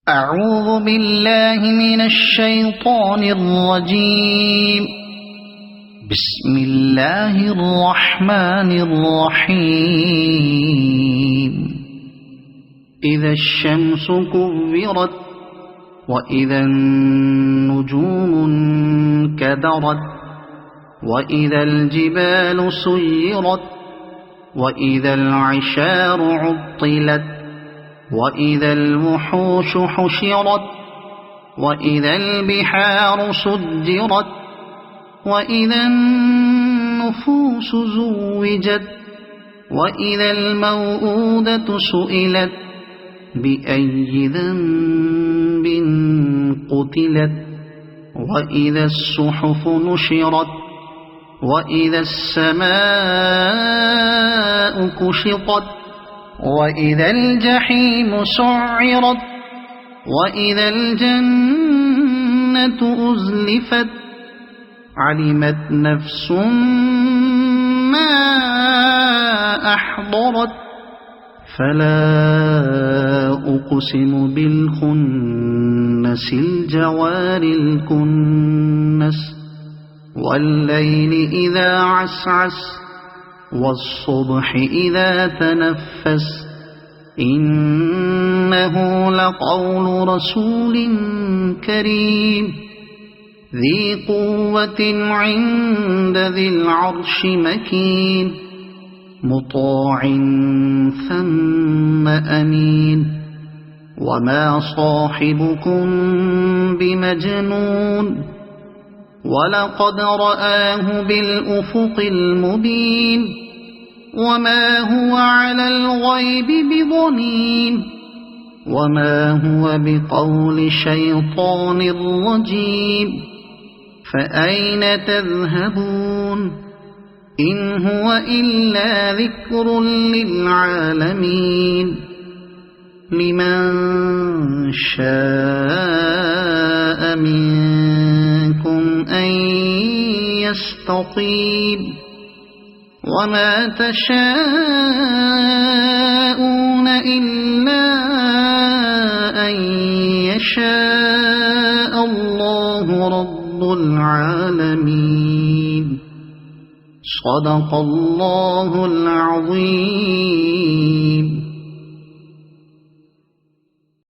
أعوذ بالله من الشيطان الرجيم. بسم الله الرحمن الرحيم. إذا الشمس كورت وإذا النجوم انكدرت وإذا الجبال سيرت وإذا العشار عطلت وإذا الوحوش حشرت وإذا البحار سجرت وإذا النفوس زوجت وإذا الموءودة سئلت بأي ذنب قتلت وإذا الصحف نشرت وإذا السماء كشطت وإذا الجحيم سعرت وإذا الجنة أزلفت علمت نفس ما أحضرت فلا أقسم بالخنس الجوار الكنس والليل إذا عسعس والصبح إذا تنفس إنه لقول رسول كريم ذي قوة عند ذي العرش مكين مطاع ثم أمين وما صاحبكم بمجنون وَلَقَدْ رَآهُ بِالْأُفُقِ الْمُبِينِ وَمَا هُوَ عَلَى الْغَيْبِ بِضَنِينٍ وَمَا هُوَ بِقَوْلِ شَيْطَانٍ رَجِيمٍ فَأَيْنَ تَذْهَبُونَ إِنْ هُوَ إِلَّا ذِكْرٌ لِلْعَالَمِينَ لِمَنْ شَاءَ مِنْكُمْ أَنْ يَسْتَقِيمَ وَمَا تَشَاءُونَ إِلَّا أَنْ يَشَاءَ اللَّهُ رَبُّ الْعَالَمِينَ. صدق الله العظيم.